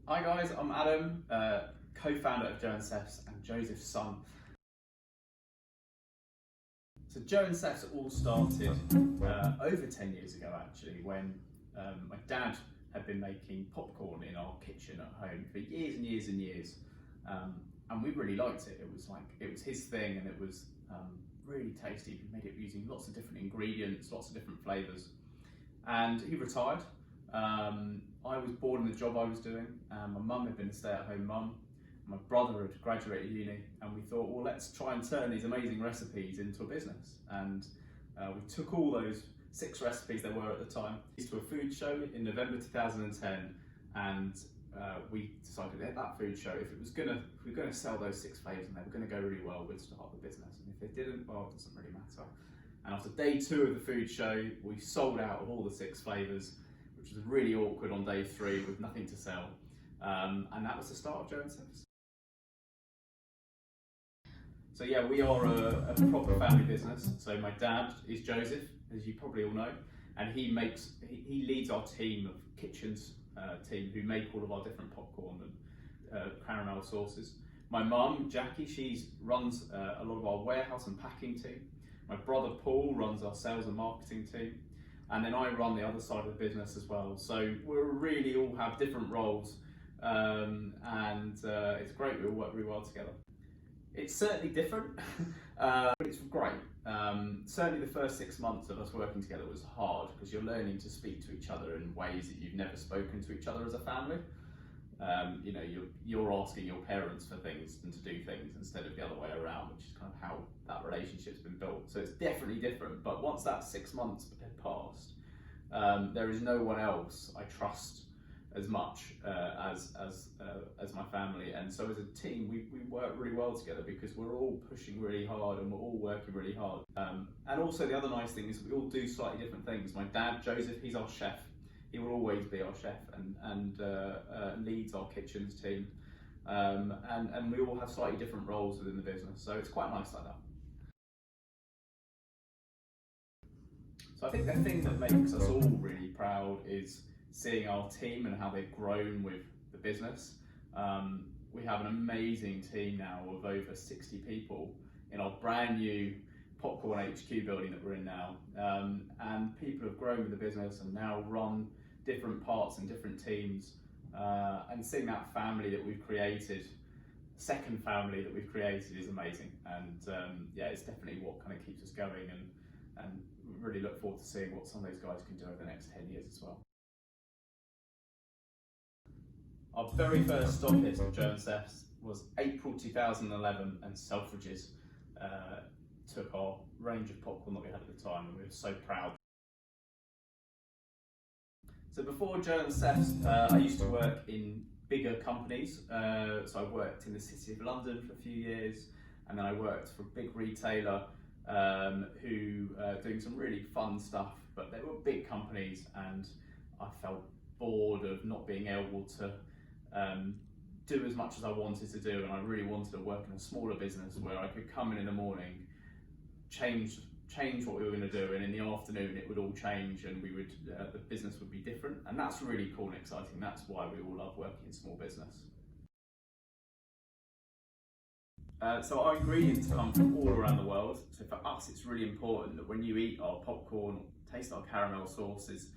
Hi guys, I'm Adam, co-founder of Joe and Seth's and Joseph's son. So Joe and Seth's all started over 10 years ago actually, when my dad had been making popcorn in our kitchen at home for years and years and years, and we really liked it. It was his thing, and it was really tasty. He made it using lots of different ingredients, lots of different flavours. And he retired. I was bored in the job I was doing. My mum had been a stay-at-home mum. My brother had graduated uni, and we thought, well, let's try and turn these amazing recipes into a business. And we took all those 6 recipes there were at the time to a food show in November 2010, and we decided at that food show, if we were gonna sell those 6 flavours and they were gonna go really well, we'd start the business. And if they didn't, well, it doesn't really matter. And after day 2 of the food show, we sold out of all the 6 flavours, which was really awkward on day 3 with nothing to sell. And that was the start of Joe and Seth's. So yeah, we are a proper family business. So my dad is Joseph, as you probably all know, and he leads our team of kitchens team who make all of our different popcorn and caramel sauces. My mum, Jackie, she runs a lot of our warehouse and packing team. My brother Paul runs our sales and marketing team, and then I run the other side of the business as well. So we really all have different roles, and it's great. We all work really well together. It's certainly different, but it's great. Certainly the first 6 months of us working together was hard, because you're learning to speak to each other in ways that you've never spoken to each other as a family. You know, you're asking your parents for things and to do things instead of the other way around, which is kind of how that relationship's been built. So it's definitely different, but once that 6 months had passed, there is no one else I trust as much as my family. And so as a team, we work really well together, because we're all pushing really hard and we're all working really hard. And also the other nice thing is we all do slightly different things. My dad, Joseph, he's our chef. He will always be our chef, and leads our kitchens team. And we all have slightly different roles within the business, so it's quite nice like that. So I think the thing that makes us all really proud is seeing our team and how they've grown with the business. We have an amazing team now of over 60 people in our brand new Popcorn HQ building that we're in now. And people have grown with the business and now run different parts and different teams. And seeing that family that we've created, second family that we've created, is amazing. And yeah, it's definitely what kind of keeps us going, and really look forward to seeing what some of those guys can do over the next 10 years as well. Our very first stop hit at Joe and Seth's was April 2011, and Selfridges took our range of popcorn that we had at the time, and we were so proud. So before Joe and Seth's, I used to work in bigger companies. So I worked in the City of London for a few years, and then I worked for a big retailer who doing some really fun stuff, but they were big companies, and I felt bored of not being able to do as much as I wanted to do, and I really wanted to work in a smaller business where I could come in the morning, change what we were going to do, and in the afternoon it would all change, and we would the business would be different. And that's really cool and exciting. That's why we all love working in small business. So our ingredients come from all around the world. So for us, it's really important that when you eat our popcorn, taste our caramel sauces,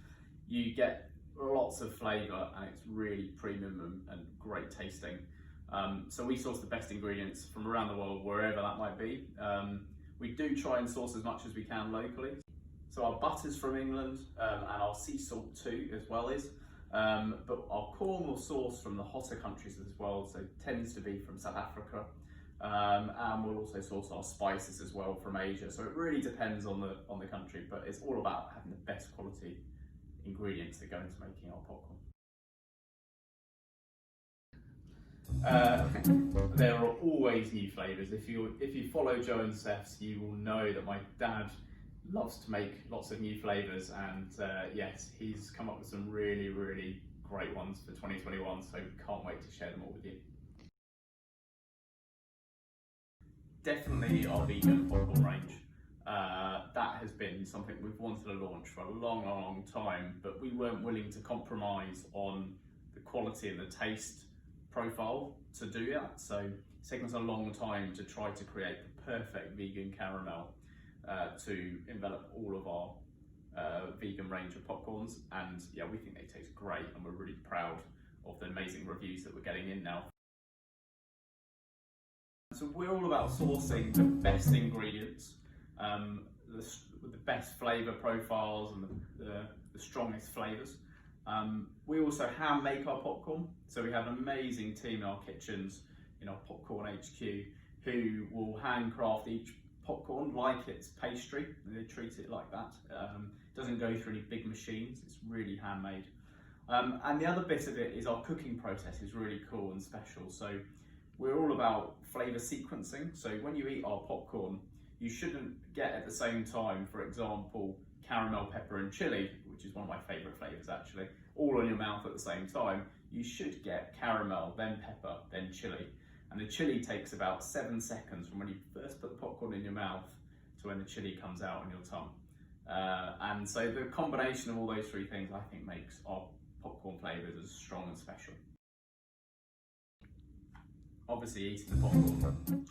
you get lots of flavour, and it's really premium and great tasting. So we source the best ingredients from around the world, wherever that might be. We do try and source as much as we can locally. So our butter's from England, and our sea salt too as well is. But our corn will source from the hotter countries as well, so it tends to be from South Africa. And we'll also source our spices as well from Asia. So it really depends on the country, but it's all about having the best quality ingredients that go into making our popcorn. There are always new flavours. If you follow Joe and Seth's, you will know that my dad loves to make lots of new flavours, and yes, he's come up with some really, really great ones for 2021, so can't wait to share them all with you. Definitely our vegan popcorn range. That has been something we've wanted to launch for a long time, but we weren't willing to compromise on the quality and the taste profile to do that. So it's taken us a long time to try to create the perfect vegan caramel to envelop all of our vegan range of popcorns. And yeah, we think they taste great, and we're really proud of the amazing reviews that we're getting in now. So we're all about sourcing the best ingredients, with the best flavour profiles and the strongest flavours. We also hand make our popcorn, so we have an amazing team in our kitchens, in our popcorn HQ, who will handcraft each popcorn like it's pastry. They treat it like that. It doesn't go through any big machines, it's really handmade. And the other bit of it is our cooking process is really cool and special. So we're all about flavour sequencing. So when you eat our popcorn, you shouldn't get at the same time, for example, caramel, pepper and chilli, which is one of my favourite flavours actually, all in your mouth at the same time. You should get caramel, then pepper, then chilli. And the chilli takes about 7 seconds from when you first put the popcorn in your mouth to when the chilli comes out on your tongue. And so the combination of all those three things, I think, makes our popcorn flavours as strong and special. Obviously eating the popcorn.